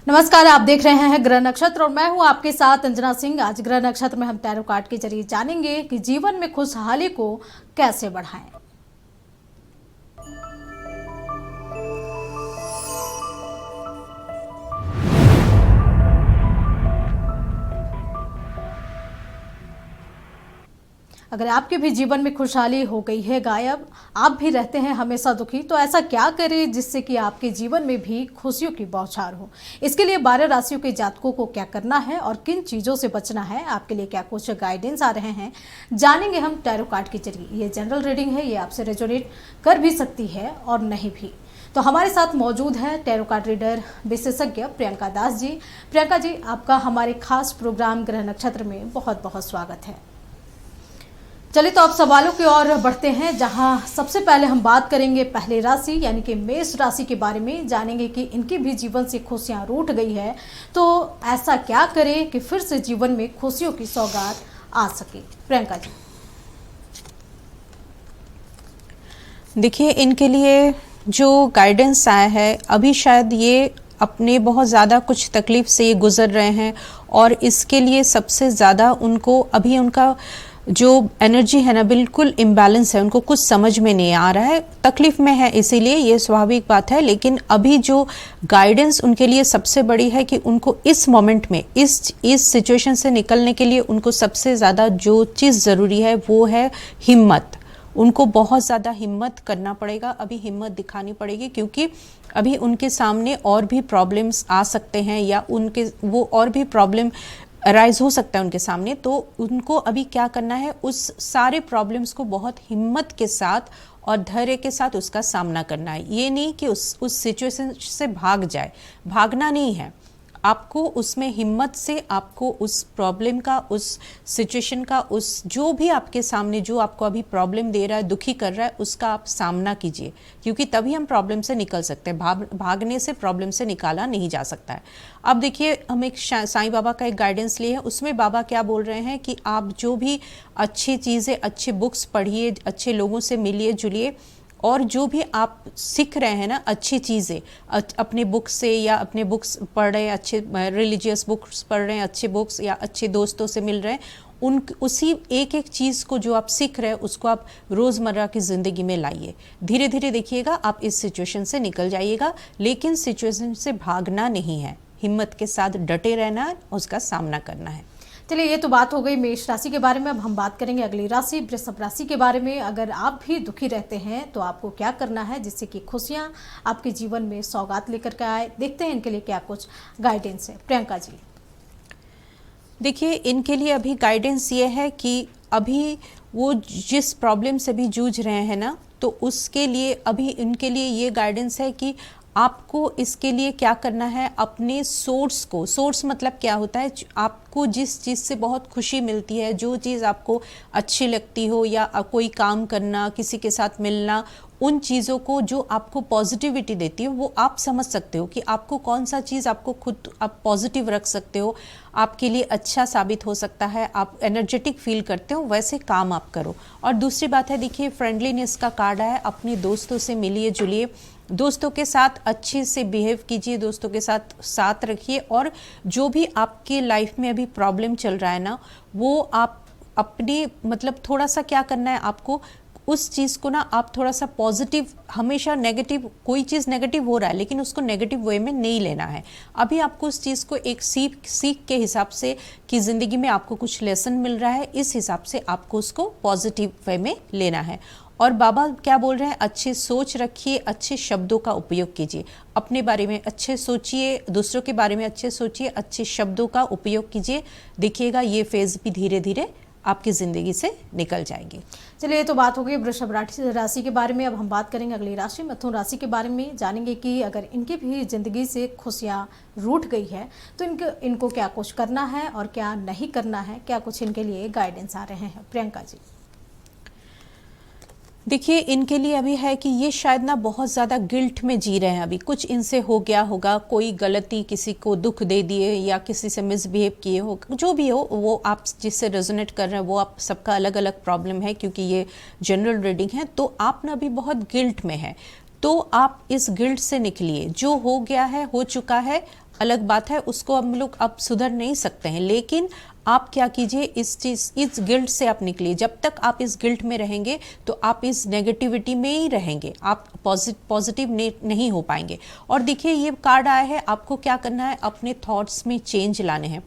नमस्कार, आप देख रहे हैं ग्रह नक्षत्र और मैं हूं आपके साथ अंजना सिंह। आज ग्रह नक्षत्र में हम टैरो कार्ड के जरिए जानेंगे कि जीवन में खुशहाली को कैसे बढ़ाएं। अगर आपके भी जीवन में खुशहाली हो गई है गायब, आप भी रहते हैं हमेशा दुखी, तो ऐसा क्या करें जिससे कि आपके जीवन में भी खुशियों की बौछार हो। इसके लिए 12 राशियों के जातकों को क्या करना है और किन चीज़ों से बचना है, आपके लिए क्या कुछ गाइडेंस आ रहे हैं, जानेंगे हम टैरो कार्ड के जरिए। ये जनरल रीडिंग है, ये आपसे रेजोनेट कर भी सकती है और नहीं भी। तो हमारे साथ मौजूद है टैरो कार्ड रीडर विशेषज्ञ प्रियंका दास जी। प्रियंका जी, आपका हमारे खास प्रोग्राम ग्रह नक्षत्र में बहुत बहुत स्वागत है। चलिए तो अब सवालों की ओर बढ़ते हैं, जहां सबसे पहले हम बात करेंगे पहली राशि यानी कि मेष राशि के बारे में। जानेंगे कि इनके भी जीवन से खुशियां रूठ गई है, तो ऐसा क्या करें कि फिर से जीवन में खुशियों की सौगात आ सके। प्रियंका जी। देखिए, इनके लिए जो गाइडेंस आया है, अभी शायद ये अपने बहुत ज़्यादा कुछ तकलीफ से ये गुजर रहे हैं और इसके लिए सबसे ज़्यादा उनको अभी उनका जो एनर्जी है ना, बिल्कुल इम्बैलेंस है। उनको कुछ समझ में नहीं आ रहा है, तकलीफ में है, इसीलिए ये स्वाभाविक बात है। लेकिन अभी जो गाइडेंस उनके लिए सबसे बड़ी है कि उनको इस मोमेंट में इस सिचुएशन से निकलने के लिए उनको सबसे ज़्यादा जो चीज़ ज़रूरी है वो है हिम्मत। उनको बहुत ज़्यादा हिम्मत करना पड़ेगा, अभी हिम्मत दिखानी पड़ेगी, क्योंकि अभी उनके सामने और भी प्रॉब्लम्स आ सकते हैं या उनके वो और भी प्रॉब्लम अराइज हो सकता है उनके सामने। तो उनको अभी क्या करना है, उस सारे प्रॉब्लम्स को बहुत हिम्मत के साथ और धैर्य के साथ उसका सामना करना है। ये नहीं कि उस सिचुएशन से भाग जाए, भागना नहीं है। आपको उसमें हिम्मत से आपको उस प्रॉब्लम का, उस सिचुएशन का, उस जो भी आपके सामने जो आपको अभी प्रॉब्लम दे रहा है, दुखी कर रहा है, उसका आप सामना कीजिए, क्योंकि तभी हम प्रॉब्लम से निकल सकते हैं। भागने से प्रॉब्लम से निकाला नहीं जा सकता है। अब देखिए, हम एक साईं बाबा का एक गाइडेंस लिए है, उसमें बाबा क्या बोल रहे हैं कि आप जो भी अच्छी चीज़ें, अच्छे बुक्स पढ़िए, अच्छे लोगों से मिलिए जुलिए, और जो भी आप सीख रहे हैं ना अच्छी चीज़ें अपने बुक से, या अपने बुक्स पढ़ रहे हैं, अच्छे रिलीजियस बुक्स पढ़ रहे हैं, अच्छे बुक्स, या अच्छे दोस्तों से मिल रहे हैं, उसी एक एक चीज़ को जो आप सीख रहे हैं उसको आप रोज़मर्रा की ज़िंदगी में लाइए। धीरे धीरे देखिएगा आप इस सिचुएशन से निकल जाइएगा, लेकिन सिचुएशन से भागना नहीं है, हिम्मत के साथ डटे रहना है, उसका सामना करना है। चलिए, ये तो बात हो गई मेष राशि के बारे में। अब हम बात करेंगे अगली राशि वृषभ राशि के बारे में। अगर आप भी दुखी रहते हैं तो आपको क्या करना है जिससे कि खुशियां आपके जीवन में सौगात लेकर के आए। देखते हैं इनके लिए क्या कुछ गाइडेंस है। प्रियंका जी। देखिए, इनके लिए अभी गाइडेंस ये है कि अभी वो जिस प्रॉब्लम से भी जूझ रहे हैं ना, तो उसके लिए अभी इनके लिए ये गाइडेंस है कि आपको इसके लिए क्या करना है, अपने सोर्स को, सोर्स मतलब क्या होता है, आपको जिस चीज़ से बहुत खुशी मिलती है, जो चीज़ आपको अच्छी लगती हो, या कोई काम करना, किसी के साथ मिलना, उन चीज़ों को जो आपको पॉजिटिविटी देती है, वो आप समझ सकते हो कि आपको कौन सा चीज़ आपको खुद आप पॉजिटिव रख सकते हो, आपके लिए अच्छा साबित हो सकता है, आप एनर्जेटिक फील करते हो, वैसे काम आप करो। और दूसरी बात है, देखिए फ्रेंडलीनेस का कार्ड है, अपने दोस्तों से मिलिए जुलिए, दोस्तों के साथ अच्छे से बिहेव कीजिए, दोस्तों के साथ रखिए, और जो भी आपके लाइफ में अभी प्रॉब्लम चल रहा है ना, वो आप अपने मतलब थोड़ा सा क्या करना है आपको, उस चीज़ को ना आप थोड़ा सा पॉजिटिव, हमेशा नेगेटिव, कोई चीज़ नेगेटिव हो रहा है लेकिन उसको नेगेटिव वे में नहीं लेना है। अभी आपको उस चीज़ को एक सीख के हिसाब से कि ज़िंदगी में आपको कुछ लेसन मिल रहा है, इस हिसाब से आपको उसको पॉजिटिव वे में लेना है। और बाबा क्या बोल रहे हैं, अच्छी सोच रखिए, अच्छे शब्दों का उपयोग कीजिए, अपने बारे में अच्छे सोचिए, दूसरों के बारे में अच्छे सोचिए, अच्छे शब्दों का उपयोग कीजिए। देखिएगा ये फेज़ भी धीरे धीरे आपकी ज़िंदगी से निकल जाएंगे। चलिए, ये तो बात हो गई वृषभ राशि के बारे में। अब हम बात करेंगे अगली राशि मिथुन राशि के बारे में। जानेंगे कि अगर इनकी भी ज़िंदगी से खुशियाँ रूठ गई है तो इनको क्या कुछ करना है और क्या नहीं करना है, क्या कुछ इनके लिए गाइडेंस आ रहे हैं। प्रियंका जी। देखिए, इनके लिए अभी है कि ये शायद ना बहुत ज़्यादा गिल्ट में जी रहे हैं। अभी कुछ इनसे हो गया होगा, कोई गलती, किसी को दुख दे दिए या किसी से मिसबिहेव किए हो, जो भी हो, वो आप जिससे रेजोनेट कर रहे हैं वो आप सबका अलग अलग प्रॉब्लम है, क्योंकि ये जनरल रीडिंग है। तो आप ना अभी बहुत गिल्ट में है, तो आप इस गिल्ट से निकलिए। जो हो गया है, हो चुका है, अलग बात है, उसको हम लोग अब सुधर नहीं सकते हैं, लेकिन आप क्या कीजिए, इस गिल्ट से आप निकलिए। जब तक आप इस गिल्ट में रहेंगे तो आप इस नेगेटिविटी में ही रहेंगे, आप पॉजिटिव नहीं हो पाएंगे। और देखिए ये कार्ड आया है, आपको क्या करना है, अपने थॉट्स में चेंज लाने हैं।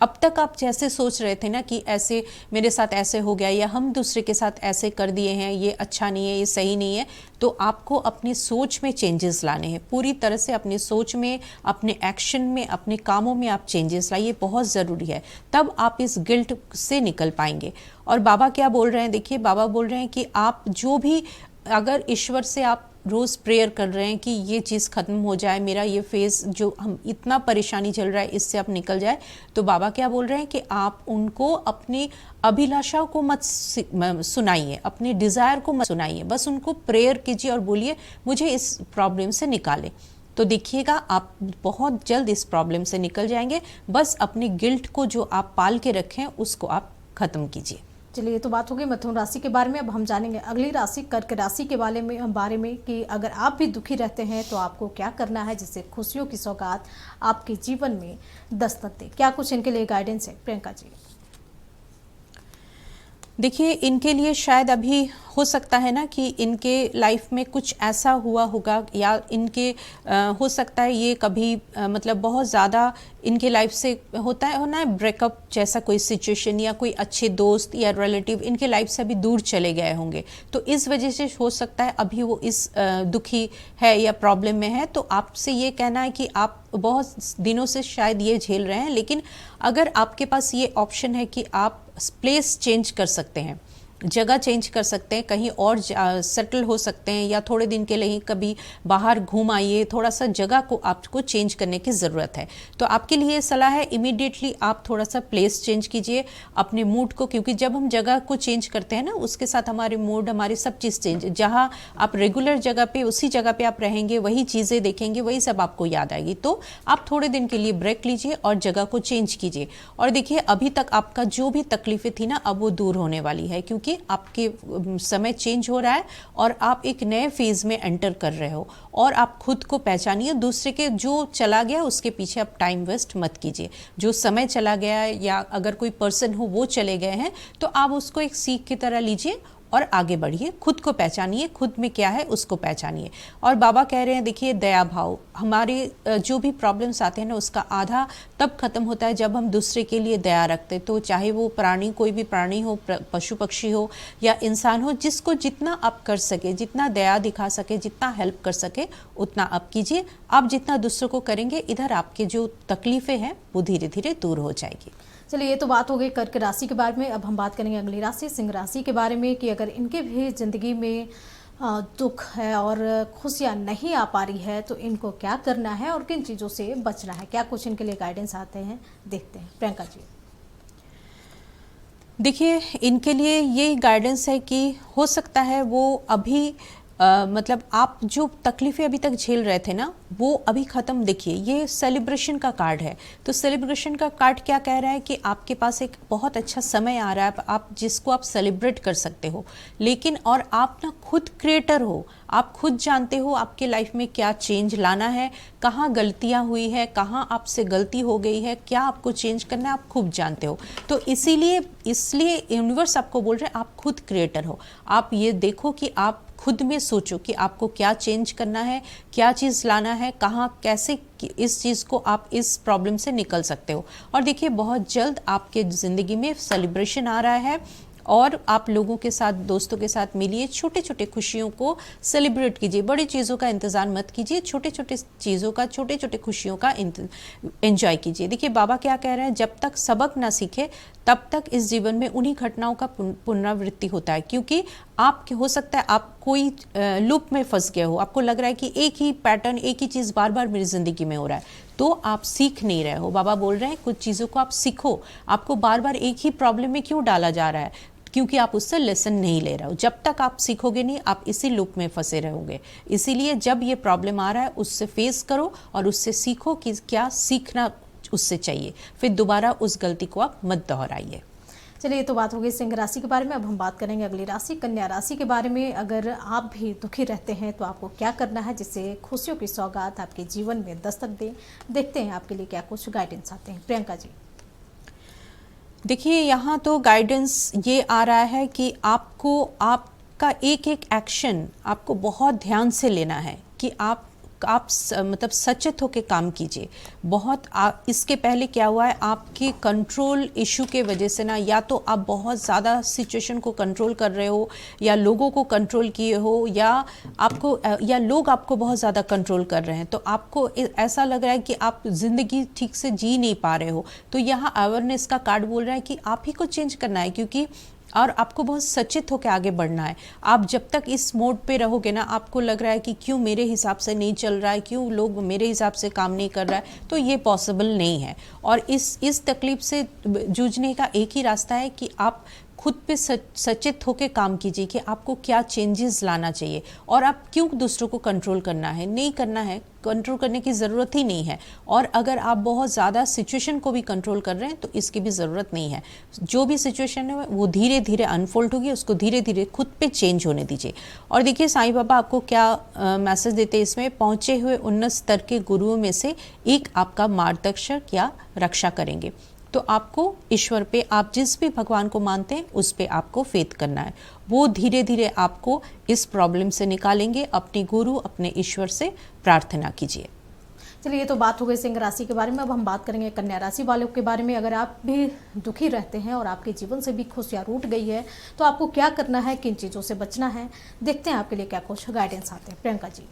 अब तक आप जैसे सोच रहे थे ना कि ऐसे मेरे साथ ऐसे हो गया, या हम दूसरे के साथ ऐसे कर दिए हैं, ये अच्छा नहीं है, ये सही नहीं है, तो आपको अपनी सोच में चेंजेस लाने हैं। पूरी तरह से अपनी सोच में, अपने एक्शन में, अपने कामों में आप चेंजेस लाइए, बहुत ज़रूरी है, तब आप इस गिल्ट से निकल पाएंगे। और बाबा क्या बोल रहे हैं, देखिए बाबा बोल रहे हैं कि आप जो भी, अगर ईश्वर से आप रोज़ प्रेयर कर रहे हैं कि ये चीज़ ख़त्म हो जाए, मेरा ये फेस जो हम इतना परेशानी चल रहा है इससे आप निकल जाए, तो बाबा क्या बोल रहे हैं कि आप उनको अपनी अभिलाषाओं को मत सुनाइए, अपने डिज़ायर को मत सुनाइए, बस उनको प्रेयर कीजिए और बोलिए मुझे इस प्रॉब्लम से निकाले। तो देखिएगा आप बहुत जल्द इस प्रॉब्लम से निकल जाएंगे। बस अपनी गिल्ट को जो आप पाल के रखें उसको आप ख़त्म कीजिए। चलिए, ये तो बात हो गई मिथुन राशि के बारे में। अब हम जानेंगे अगली राशि कर्क राशि के बारे में कि अगर आप भी दुखी रहते हैं तो आपको क्या करना है जिससे खुशियों की सौगात आपके जीवन में दस्तक दे। क्या कुछ इनके लिए गाइडेंस है, प्रियंका जी? देखिए इनके लिए शायद अभी हो सकता है ना कि इनके लाइफ में कुछ ऐसा हुआ होगा, या इनके हो सकता है ये कभी मतलब बहुत ज़्यादा इनके लाइफ से होता है ब्रेकअप जैसा कोई सिचुएशन, या कोई अच्छे दोस्त या रिलेटिव इनके लाइफ से अभी दूर चले गए होंगे, तो इस वजह से हो सकता है अभी वो इस दुखी है या प्रॉब्लम में है। तो आपसे ये कहना है कि आप बहुत दिनों से शायद ये झेल रहे हैं, लेकिन अगर आपके पास ये ऑप्शन है कि आप प्लेस चेंज कर सकते हैं, जगह चेंज कर सकते हैं, कहीं और सेटल हो सकते हैं, या थोड़े दिन के लिए कभी बाहर घूम आइए, थोड़ा सा जगह को आपको चेंज करने की ज़रूरत है। तो आपके लिए सलाह है इमीडिएटली आप थोड़ा सा प्लेस चेंज कीजिए अपने मूड को, क्योंकि जब हम जगह को चेंज करते हैं ना उसके साथ हमारे मूड, हमारी सब चीज़ चेंज। जहाँ आप रेगुलर जगह पे, उसी जगह पे आप रहेंगे, वही चीज़ें देखेंगे, वही सब आपको याद आएगी। तो आप थोड़े दिन के लिए ब्रेक लीजिए और जगह को चेंज कीजिए। और देखिए अभी तक आपका जो भी तकलीफें थी ना, अब वो दूर होने वाली है, क्योंकि आपके समय चेंज हो रहा है और आप एक नए फेज में एंटर कर रहे हो। और आप खुद को पहचानिए, दूसरे के जो चला गया उसके पीछे आप टाइम वेस्ट मत कीजिए। जो समय चला गया है या अगर कोई पर्सन हो वो चले गए हैं, तो आप उसको एक सीख की तरह लीजिए और आगे बढ़िए। खुद को पहचानिए, खुद में क्या है उसको पहचानिए। और बाबा कह रहे हैं देखिए दया भाव, हमारे जो भी प्रॉब्लम्स आते हैं ना उसका आधा तब खत्म होता है जब हम दूसरे के लिए दया रखते। तो चाहे वो प्राणी, कोई भी प्राणी हो, पशु पक्षी हो या इंसान हो, जिसको जितना आप कर सके, जितना दया दिखा सके, जितना हेल्प कर सके उतना आप कीजिए। आप जितना दूसरों को करेंगे, इधर आपके जो तकलीफें हैं वो धीरे धीरे दूर हो जाएगी। चलिए, ये तो बात हो गई कर्क राशि के बारे में। अब हम बात करेंगे अगली राशि सिंह राशि के बारे में कि अगर इनके भी जिंदगी में दुख है और खुशियां नहीं आ पा रही है तो इनको क्या करना है और किन चीज़ों से बचना है। क्या कुछ इनके लिए गाइडेंस आते हैं, देखते हैं, प्रियंका जी। देखिए इनके लिए ये गाइडेंस है कि हो सकता है वो अभी मतलब आप जो तकलीफ़ें अभी तक झेल रहे थे ना वो अभी ख़त्म। देखिए ये सेलिब्रेशन का कार्ड है, तो सेलिब्रेशन का कार्ड क्या कह रहा है कि आपके पास एक बहुत अच्छा समय आ रहा है, आप जिसको आप सेलिब्रेट कर सकते हो। लेकिन और आप ना खुद क्रिएटर हो, आप खुद जानते हो आपके लाइफ में क्या चेंज लाना है, कहाँ गलतियाँ हुई है, कहाँ आपसे गलती हो गई है, क्या आपको चेंज करना है, आप खुद जानते हो। तो इसलिए यूनिवर्स आपको बोल रहे हैं आप खुद क्रिएटर हो। आप ये देखो कि आप खुद में सोचो कि आपको क्या चेंज करना है, क्या चीज़ लाना है, कहाँ कैसे इस चीज़ को आप इस प्रॉब्लम से निकल सकते हो। और देखिए बहुत जल्द आपके ज़िंदगी में सेलिब्रेशन आ रहा है और आप लोगों के साथ, दोस्तों के साथ मिलिए, छोटे छोटे खुशियों को सेलिब्रेट कीजिए। बड़ी चीज़ों का इंतज़ार मत कीजिए, छोटे छोटे चीज़ों का, छोटे छोटे खुशियों का एंजॉय कीजिए। देखिए बाबा क्या कह रहे हैं, जब तक सबक ना सीखे तब तक इस जीवन में उन्हीं घटनाओं का पुनरावृत्ति होता है। क्योंकि आप हो सकता है आप कोई लूप में फंस गए हो, आपको लग रहा है कि एक ही पैटर्न, एक ही चीज़ बार बार मेरी ज़िंदगी में हो रहा है, तो आप सीख नहीं रहे हो। बाबा बोल रहे हैं कुछ चीज़ों को आप सीखो। आपको बार बार एक ही प्रॉब्लम में क्यों डाला जा रहा है, क्योंकि आप उससे लेसन नहीं ले रहे हो। जब तक आप सीखोगे नहीं, आप इसी लूप में फंसे रहोगे। इसीलिए जब ये प्रॉब्लम आ रहा है उससे फेस करो और उससे सीखो कि क्या सीखना उससे चाहिए, फिर दोबारा उस गलती को आप मत दोहराइए। चलिए, ये तो बात हो गई सिंह राशि के बारे में। अब हम बात करेंगे अगली राशि कन्या राशि के बारे में। अगर आप भी दुखी रहते हैं तो आपको क्या करना है जिससे खुशियों की सौगात आपके जीवन में दस्तक दे। देखते हैं आपके लिए क्या कुछ गाइडेंस आते हैं। प्रियंका जी। देखिए, यहाँ तो गाइडेंस ये आ रहा है कि आपको आपका एक एक एक्शन आपको बहुत ध्यान से लेना है कि आप मतलब सचेत होकर काम कीजिए। बहुत इसके पहले क्या हुआ है, आपके कंट्रोल इशू के वजह से ना, या तो आप बहुत ज़्यादा सिचुएशन को कंट्रोल कर रहे हो, या लोगों को कंट्रोल किए हो, या लोग आपको बहुत ज़्यादा कंट्रोल कर रहे हैं, तो आपको ऐसा लग रहा है कि आप ज़िंदगी ठीक से जी नहीं पा रहे हो। तो यहाँ अवेयरनेस का कार्ड बोल रहा है कि आप ही को चेंज करना है, क्योंकि और आपको बहुत सचेत होकर आगे बढ़ना है। आप जब तक इस मोड पे रहोगे ना, आपको लग रहा है कि क्यों मेरे हिसाब से नहीं चल रहा है, क्यों लोग मेरे हिसाब से काम नहीं कर रहा है, तो ये पॉसिबल नहीं है। और इस तकलीफ से जूझने का एक ही रास्ता है कि आप खुद पे सचेत होकर काम कीजिए कि आपको क्या चेंजेस लाना चाहिए, और आप क्यों दूसरों को कंट्रोल करना है, नहीं करना है, कंट्रोल करने की ज़रूरत ही नहीं है। और अगर आप बहुत ज़्यादा सिचुएशन को भी कंट्रोल कर रहे हैं तो इसकी भी ज़रूरत नहीं है। जो भी सिचुएशन है वो धीरे धीरे अनफोल्ड होगी, उसको धीरे धीरे खुद पे चेंज होने दीजिए। और देखिए, साईं बाबा आपको क्या मैसेज देते हैं इसमें, पहुँचे हुए उन्नत स्तर के गुरुओं में से एक आपका मार्गदर्शक या रक्षा करेंगे। तो आपको ईश्वर पे, आप जिस भी भगवान को मानते हैं उस पे आपको फेथ करना है। वो धीरे धीरे आपको इस प्रॉब्लम से निकालेंगे। अपने गुरु, अपने ईश्वर से प्रार्थना कीजिए। चलिए, ये तो बात हो गई सिंह राशि के बारे में। अब हम बात करेंगे कन्या राशि वालों के बारे में। अगर आप भी दुखी रहते हैं और आपके जीवन से भी खुशियाँ रूठ गई है तो आपको क्या करना है, किन चीज़ों से बचना है। देखते हैं आपके लिए क्या कुछ गाइडेंस आते हैं। प्रियंका जी।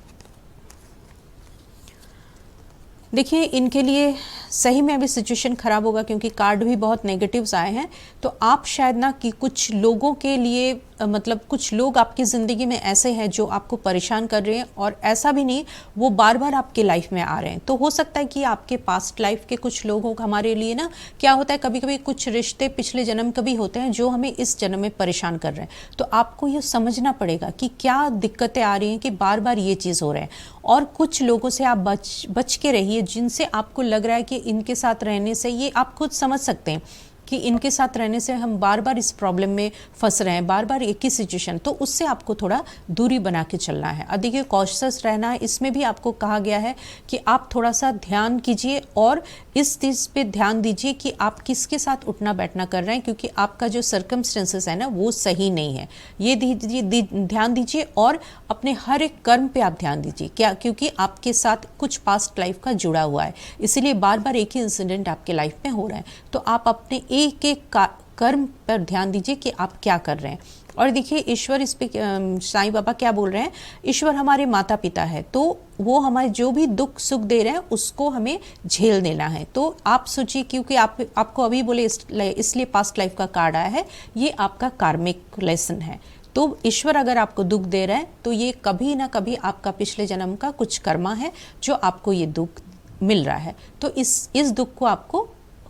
देखिए, इनके लिए सही में अभी सिचुएशन ख़राब होगा, क्योंकि कार्ड भी बहुत नेगेटिव्स आए हैं। तो आप शायद ना कि कुछ लोगों के लिए, मतलब कुछ लोग आपकी ज़िंदगी में ऐसे हैं जो आपको परेशान कर रहे हैं, और ऐसा भी नहीं, वो बार बार आपके लाइफ में आ रहे हैं। तो हो सकता है कि आपके पास्ट लाइफ के कुछ लोगों का, हमारे लिए ना क्या होता है, कभी कभी कुछ रिश्ते पिछले जन्म के भी होते हैं जो हमें इस जन्म में परेशान कर रहे हैं। तो आपको ये समझना पड़ेगा कि क्या दिक्कतें आ रही हैं कि बार बार ये चीज़ हो रहा है। और कुछ लोगों से आप बच के रहिए जिनसे आपको लग रहा है कि इनके साथ रहने से, ये आप खुद समझ सकते हैं कि इनके साथ रहने से हम बार बार इस प्रॉब्लम में फंस रहे हैं, बार बार एक ही सिचुएशन, तो उससे आपको थोड़ा दूरी बना के चलना है। और देखिए, कॉशियस रहना है, इसमें भी आपको कहा गया है कि आप थोड़ा सा ध्यान कीजिए और इस चीज़ पे ध्यान दीजिए कि आप किसके साथ उठना बैठना कर रहे हैं, क्योंकि आपका जो सर्कमस्टेंसेस है ना वो सही नहीं है। ये ध्यान दीजिए, और अपने हर एक कर्म पे आप ध्यान दीजिए, क्या, क्योंकि आपके साथ कुछ पास्ट लाइफ का जुड़ा हुआ है, इसीलिए बार बार एक ही इंसिडेंट आपके लाइफ में हो रहा है। तो आप अपने एक एक कर्म पर ध्यान दीजिए कि आप क्या कर रहे हैं। और देखिए, ईश्वर, इस पे साईं बाबा क्या बोल रहे हैं, ईश्वर हमारे माता पिता है, तो वो हमारे जो भी दुख सुख दे रहे हैं उसको हमें झेल देना है। तो आप सोचिए, क्योंकि आपको अभी बोले इसलिए पास्ट लाइफ का कार्ड आया है, ये आपका कार्मिक लेसन है। तो ईश्वर अगर आपको दुख दे रहा है तो ये कभी ना कभी आपका पिछले जन्म का कुछ कर्मा है जो आपको ये दुख मिल रहा है। तो इस दुख को आपको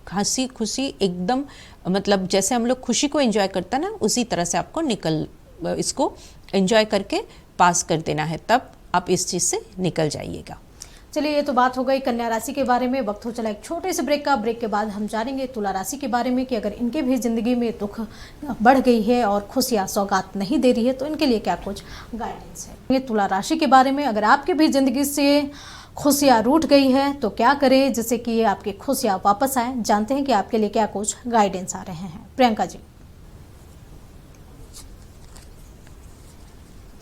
हंसी खुशी एकदम, मतलब जैसे हम लोग खुशी को एंजॉय करते हैं ना, उसी तरह से आपको इसको एंजॉय करके पास कर देना है, तब आप इस चीज़ से निकल जाइएगा। चलिए, ये तो बात हो गई कन्या राशि के बारे में। वक्त हो चला एक छोटे से ब्रेक का। ब्रेक के बाद हम जानेंगे तुला राशि के बारे में कि अगर इनके भी ज़िंदगी में दुख बढ़ गई है और खुशियाँ सौगात नहीं दे रही है तो इनके लिए क्या कुछ गाइडेंस है। ये तुला राशि के बारे में, अगर आपकी भी ज़िंदगी से खुशियाँ रूठ गई है तो क्या करें जिससे कि आपकी खुशियाँ वापस आए। जानते हैं कि आपके लिए क्या कुछ गाइडेंस आ रहे हैं। प्रियंका जी।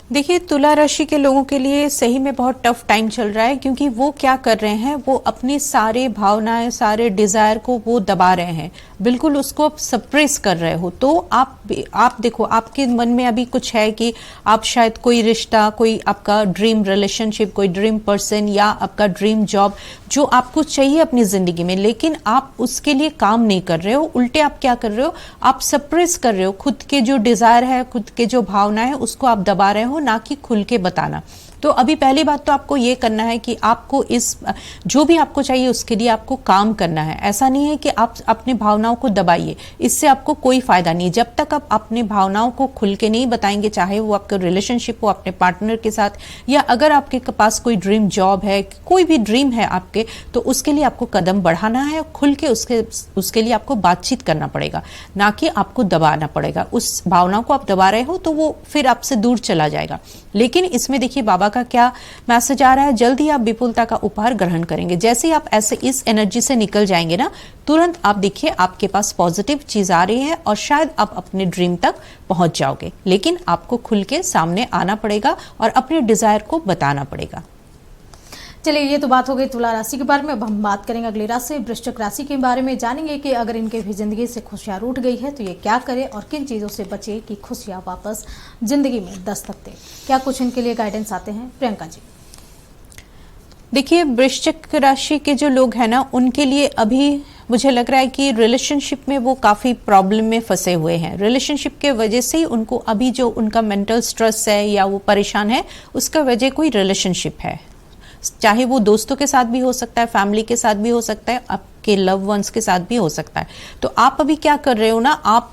देखिए, तुला राशि के लोगों के लिए सही में बहुत टफ टाइम चल रहा है, क्योंकि वो क्या कर रहे हैं, वो अपनी सारे भावनाएं, सारे डिजायर को वो दबा रहे हैं, बिल्कुल उसको सप्रेस कर रहे हो। तो आप देखो, आपके मन में अभी कुछ है कि आप शायद कोई रिश्ता, कोई आपका ड्रीम रिलेशनशिप, कोई ड्रीम पर्सन या आपका ड्रीम जॉब जो आपको चाहिए अपनी जिंदगी में, लेकिन आप उसके लिए काम नहीं कर रहे हो। उल्टे आप क्या कर रहे हो, आप सप्रेस कर रहे हो खुद के जो डिजायर है, खुद के जो भावना है, उसको आप दबा रहे हो, ना कि खुल के बताना। तो अभी पहली बात तो आपको ये करना है कि आपको इस जो भी आपको चाहिए उसके लिए आपको काम करना है। ऐसा नहीं है कि आप अपनी भावनाओं को दबाइए, इससे आपको कोई फायदा नहीं। जब तक आप अपनी भावनाओं को खुल के नहीं बताएंगे, चाहे वो आपका रिलेशनशिप हो अपने पार्टनर के साथ, या अगर आपके पास कोई ड्रीम जॉब है, कोई भी ड्रीम है आपके, तो उसके लिए आपको कदम बढ़ाना है, खुल के उसके लिए आपको बातचीत करना पड़ेगा, ना कि आपको दबाना पड़ेगा। उस भावनाओं को आप दबा रहे हो तो वो फिर आपसे दूर चला जाएगा। लेकिन इसमें देखिए बाबा का क्या मैसेज आ रहा है, जल्दी आप विपुलता का उपहार ग्रहण करेंगे। जैसे ही आप ऐसे इस एनर्जी से निकल जाएंगे ना, तुरंत आप देखिए आपके पास पॉजिटिव चीज आ रही है और शायद आप अपने ड्रीम तक पहुंच जाओगे। लेकिन आपको खुल के सामने आना पड़ेगा और अपने डिजायर को बताना पड़ेगा। चलिए, ये तो बात हो गई तुला राशि के बारे में। अब हम बात करेंगे अगली राशि वृश्चिक राशि के बारे में। जानेंगे कि अगर इनके भी जिंदगी से खुशियां रूठ गई है तो ये क्या करे और किन चीजों से बचे कि खुशियां वापस जिंदगी में दस्तक दे। क्या कुछ इनके लिए गाइडेंस आते हैं, प्रियंका जी? देखिए, वृश्चिक राशि के जो लोग हैं ना, उनके लिए अभी मुझे लग रहा है कि रिलेशनशिप में वो काफी प्रॉब्लम में फंसे हुए हैं। रिलेशनशिप के वजह से ही उनको अभी जो उनका मेंटल स्ट्रेस है या वो परेशान है, उसका वजह कोई रिलेशनशिप है। चाहे वो दोस्तों के साथ भी हो सकता है, फैमिली के साथ भी हो सकता है, आपके लव वंस के साथ भी हो सकता है। तो आप अभी क्या कर रहे हो ना, आप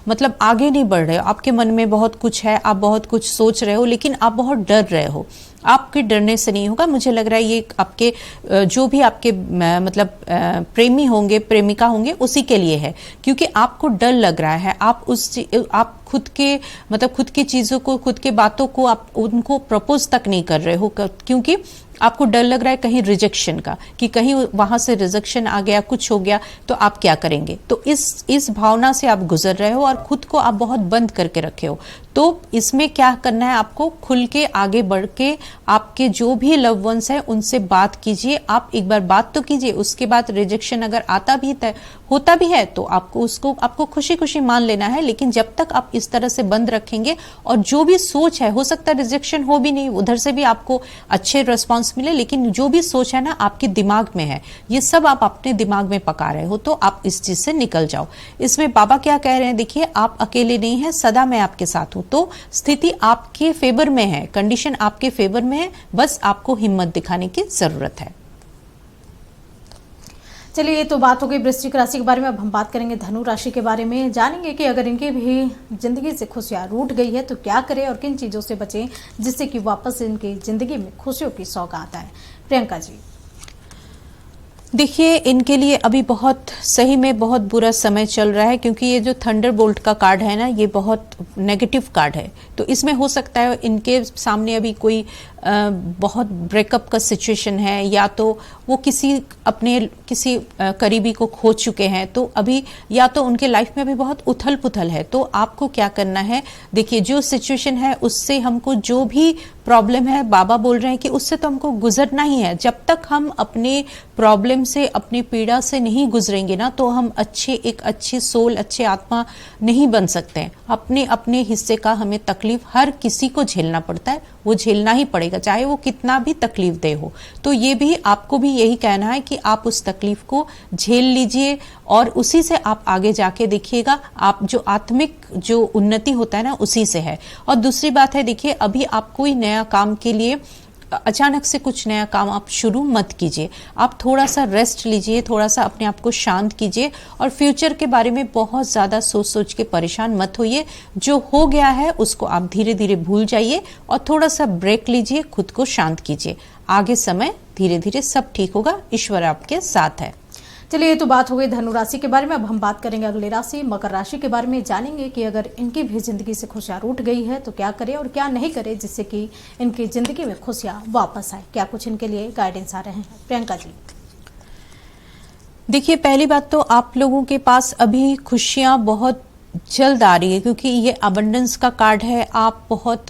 मतलब आगे नहीं बढ़ रहे हो। आपके मन में बहुत कुछ है, आप बहुत कुछ सोच रहे हो, लेकिन आप बहुत डर रहे हो। आपके डरने से नहीं होगा। मुझे लग रहा है ये आपके जो भी आपके मतलब प्रेमी होंगे, प्रेमिका होंगे, उसी के लिए है, क्योंकि आपको डर लग रहा है। आप खुद के मतलब खुद की चीजों को, खुद के बातों को आप उनको प्रपोज तक नहीं कर रहे हो, क्योंकि आपको डर लग रहा है कहीं रिजेक्शन का, कि कहीं वहां से रिजेक्शन आ गया, कुछ हो गया तो आप क्या करेंगे। तो इस भावना से आप गुजर रहे हो और खुद को आप बहुत बंद करके रखे हो। तो इसमें क्या करना है, आपको खुल के आगे बढ़ के आपके जो भी लव वंस हैं उनसे बात कीजिए। आप एक बार बात तो कीजिए, उसके बाद रिजेक्शन अगर आता भी होता भी है तो आपको खुशी खुशी मान लेना है। लेकिन जब तक आप इस तरह से बंद रखेंगे और जो भी सोच है, हो सकता है रिजेक्शन हो भी नहीं, उधर से भी आपको अच्छे रिस्पॉन्स मिले, लेकिन जो भी सोच है ना आपके दिमाग में है, ये सब आप अपने दिमाग में पका रहे हो, तो आप इस चीज से निकल जाओ। इसमें बाबा क्या कह रहे हैं, देखिए आप अकेले नहीं हैं, सदा मैं आपके साथ हूं। तो स्थिति आपके फेवर में है, कंडीशन आपके फेवर में है, बस आपको हिम्मत दिखाने की जरूरत है। चलिए, ये तो बात हो गई वृश्चिक राशि के बारे में। अब हम बात करेंगे धनु राशि के बारे में। जानेंगे कि अगर इनकी भी जिंदगी से खुशियां रूठ गई है तो क्या करें और किन चीजों से बचें जिससे कि वापस इनकी जिंदगी में खुशियों की सौगात आए, प्रियंका जी? देखिए, इनके लिए अभी बहुत सही में बहुत बुरा समय चल रहा है, क्योंकि ये जो थंडरबोल्ट का कार्ड है ना, ये बहुत नेगेटिव कार्ड है। तो इसमें हो सकता है इनके सामने अभी कोई बहुत ब्रेकअप का सिचुएशन है, या तो वो किसी करीबी को खो चुके हैं। तो अभी या तो उनके लाइफ में अभी बहुत उथल पुथल है। तो आपको क्या करना है, देखिए जो सिचुएशन है उससे हमको जो भी प्रॉब्लम है, बाबा बोल रहे हैं कि उससे तो हमको गुजरना ही है। जब तक हम अपने प्रॉब्लम से, अपनी पीड़ा से नहीं गुजरेंगे ना, तो हम एक अच्छी सोल, अच्छे आत्मा नहीं बन सकते हैं। अपने हिस्से का हमें तकलीफ हर किसी को झेलना पड़ता है, वो झेलना ही पड़ेगा, चाहे वो कितना भी तकलीफ दे हो। तो ये भी आपको भी यही कहना है कि आप उस तकलीफ को झेल लीजिए और उसी से आप आगे जाके देखिएगा, आप जो आत्मिक जो उन्नति होता है ना, उसी से है। और दूसरी बात है, देखिए अभी आप कोई नया काम के लिए अचानक से कुछ नया काम आप शुरू मत कीजिए। आप थोड़ा सा रेस्ट लीजिए, थोड़ा सा अपने आप को शांत कीजिए और फ्यूचर के बारे में बहुत ज्यादा सोच के परेशान मत होइए। जो हो गया है उसको आप धीरे धीरे भूल जाइए और थोड़ा सा ब्रेक लीजिए, खुद को शांत कीजिए। आगे समय धीरे धीरे सब ठीक होगा, ईश्वर आपके साथ है। चलिए, ये तो बात हो गई धनु राशि के बारे में। अब हम बात करेंगे अगली राशि मकर राशि के बारे में। जानेंगे कि अगर इनकी भी जिंदगी से खुशियां रूठ गई है तो क्या करें और क्या नहीं करें जिससे कि इनकी जिंदगी में खुशियां वापस आए। क्या कुछ इनके लिए गाइडेंस आ रहे हैं, प्रियंका जी? देखिए, पहली बात तो आप लोगों के पास अभी खुशियां बहुत जल्द आ रही है, क्योंकि ये अबंडेंस का कार्ड है। आप बहुत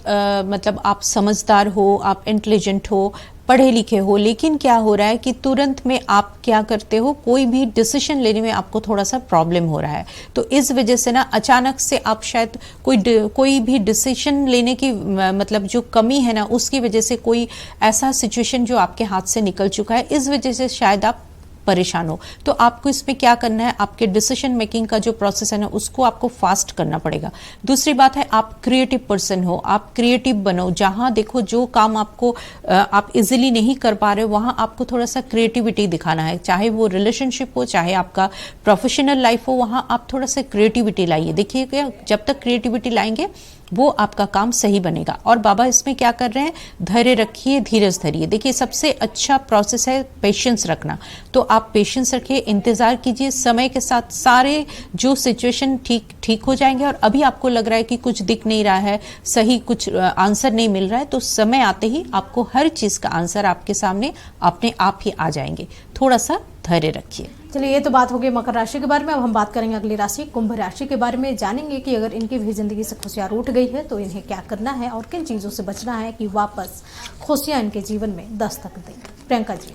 मतलब आप समझदार हो, आप इंटेलिजेंट हो, पढ़े लिखे हो, लेकिन क्या हो रहा है कि तुरंत में आप क्या करते हो, कोई भी डिसीजन लेने में आपको थोड़ा सा प्रॉब्लम हो रहा है। तो इस वजह से ना अचानक से आप शायद कोई भी डिसीजन लेने की मतलब जो कमी है ना, उसकी वजह से कोई ऐसा सिचुएशन जो आपके हाथ से निकल चुका है, इस वजह से शायद आप परेशान हो। तो आपको इसमें क्या करना है, आपके डिसीजन मेकिंग का जो प्रोसेस है ना उसको आपको फास्ट करना पड़ेगा। दूसरी बात है, आप क्रिएटिव पर्सन हो, आप क्रिएटिव बनो। जहां देखो जो काम आपको आप इजीली नहीं कर पा रहे हो वहां आपको थोड़ा सा क्रिएटिविटी दिखाना है, चाहे वो रिलेशनशिप हो चाहे आपका प्रोफेशनल लाइफ हो, वहां आप थोड़ा सा क्रिएटिविटी लाइए। देखिए क्या, जब तक क्रिएटिविटी लाएंगे वो आपका काम सही बनेगा। और बाबा इसमें क्या कर रहे हैं, धैर्य रखिए, धीरज धरिए। देखिए सबसे अच्छा प्रोसेस है पेशेंस रखना, तो आप पेशेंस रखिए, इंतजार कीजिए, समय के साथ सारे जो सिचुएशन ठीक हो जाएंगे। और अभी आपको लग रहा है कि कुछ दिख नहीं रहा है, सही कुछ आंसर नहीं मिल रहा है, तो समय आते ही आपको हर चीज का आंसर आपके सामने अपने आप ही आ जाएंगे। थोड़ा सा धैर्य रखिए। चलिए, ये तो बात हो गई मकर राशि के बारे में। अब हम बात करेंगे अगली राशि कुंभ राशि के बारे में। जानेंगे कि अगर इनकी भी जिंदगी से खुशियां रूठ गई है तो इन्हें क्या करना है और किन चीजों से बचना है कि वापस खुशियां इनके जीवन में दस्तक दें। प्रियंका जी।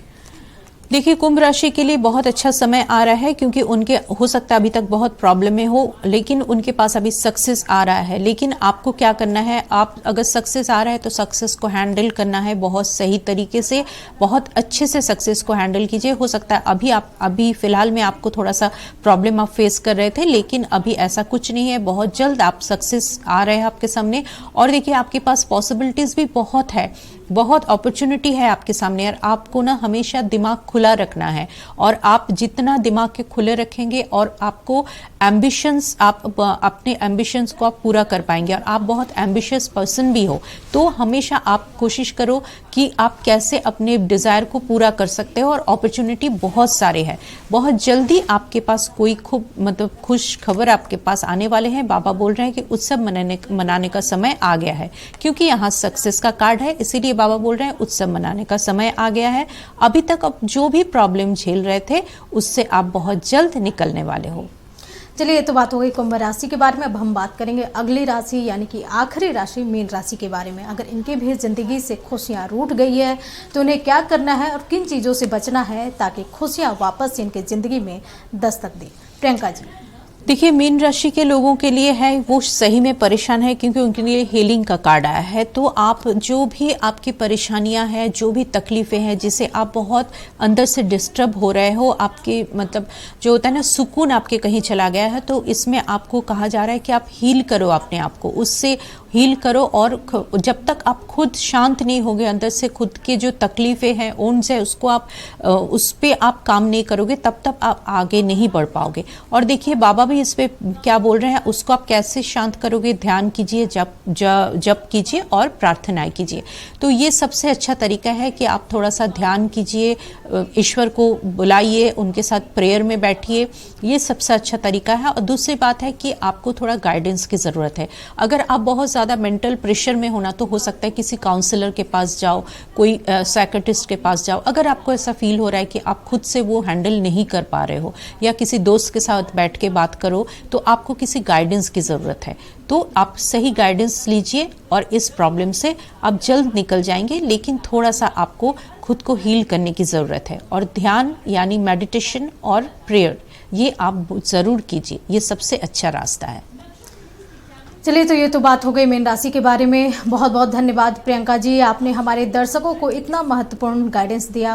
देखिए कुंभ राशि के लिए बहुत अच्छा समय आ रहा है, क्योंकि उनके हो सकता है अभी तक बहुत प्रॉब्लम में हो, लेकिन उनके पास अभी सक्सेस आ रहा है। लेकिन आपको क्या करना है, आप अगर सक्सेस आ रहा है तो सक्सेस को हैंडल करना है बहुत सही तरीके से, बहुत अच्छे से सक्सेस को हैंडल कीजिए। हो सकता है अभी फिलहाल में आपको थोड़ा सा प्रॉब्लम आप फेस कर रहे थे, लेकिन अभी ऐसा कुछ नहीं है, बहुत जल्द आप सक्सेस आ रहे हैं आपके सामने। और देखिए आपके पास पॉसिबिलिटीज भी बहुत है, बहुत अपॉर्चुनिटी है आपके सामने। और आपको ना हमेशा दिमाग खुला रखना है, और आप जितना दिमाग के खुले रखेंगे और आपको एम्बिशंस, आप अपने एम्बिशंस को आप पूरा कर पाएंगे। और आप बहुत एम्बिशियस पर्सन भी हो, तो हमेशा आप कोशिश करो कि आप कैसे अपने डिजायर को पूरा कर सकते हो। और अपॉर्चुनिटी बहुत सारे हैं, बहुत जल्दी आपके पास कोई खूब खुश खबर आपके पास आने वाले हैं। बाबा बोल रहे हैं कि उत्सव मनाने का समय आ गया है, क्योंकि यहाँ सक्सेस का कार्ड है, इसीलिए बाबा बोल रहे हैं उत्सव मनाने का समय आ गया है। अभी तक अब जो भी प्रॉब्लम झेल रहे थे उससे आप बहुत जल्द निकलने वाले हो। चलिए, ये तो बात हो गई कुंभ राशि के बारे में। अब हम बात करेंगे अगली राशि यानी कि आखिरी राशि मीन राशि के बारे में। अगर इनके भी जिंदगी से खुशियां रूठ गई है तो उन्हें क्या करना है और किन चीज़ों से बचना है ताकि खुशियां वापस इनके जिंदगी में दस्तक दें। प्रियंका जी। देखिए मीन राशि के लोगों के लिए है वो सही में परेशान है, क्योंकि उनके लिए हीलिंग का कार्ड आया है। तो आप जो भी आपकी परेशानियां हैं, जो भी तकलीफें हैं, जिसे आप बहुत अंदर से डिस्टर्ब हो रहे हो, आपके जो होता है ना सुकून आपके कहीं चला गया है, तो इसमें आपको कहा जा रहा है कि आप हील करो अपने आप को, उससे हील करो। और जब तक आप खुद शांत नहीं होगे अंदर से, खुद के जो तकलीफें हैं उनसे उसको आप उस पर आप काम नहीं करोगे, तब तक आप आगे नहीं बढ़ पाओगे। और देखिए बाबा भी इस पे क्या बोल रहे हैं, उसको आप कैसे शांत करोगे, ध्यान कीजिए, जप कीजिए और प्रार्थनाएं कीजिए। तो ये सबसे अच्छा तरीका है कि आप थोड़ा सा ध्यान कीजिए, ईश्वर को बुलाइए, उनके साथ प्रेयर में बैठिए, ये सबसे अच्छा तरीका है। और दूसरी बात है कि आपको थोड़ा गाइडेंस की ज़रूरत है। अगर आप बहुत ज़्यादा मेंटल प्रेशर में होना तो हो सकता है किसी काउंसलर के पास जाओ, कोई साइकेट्रिस्ट के पास जाओ। अगर आपको ऐसा फील हो रहा है कि आप खुद से वो हैंडल नहीं कर पा रहे हो, या किसी दोस्त के साथ बैठ के बात करो, तो आपको किसी गाइडेंस की ज़रूरत है। तो आप सही गाइडेंस लीजिए और इस प्रॉब्लम से आप जल्द निकल जाएंगे। लेकिन थोड़ा सा आपको खुद को हील करने की ज़रूरत है, और ध्यान यानी मेडिटेशन और प्रेयर ये आप ज़रूर कीजिए, ये सबसे अच्छा रास्ता है। चलिए, तो ये तो बात हो गई मीन राशि के बारे में। बहुत बहुत धन्यवाद प्रियंका जी, आपने हमारे दर्शकों को इतना महत्वपूर्ण गाइडेंस दिया।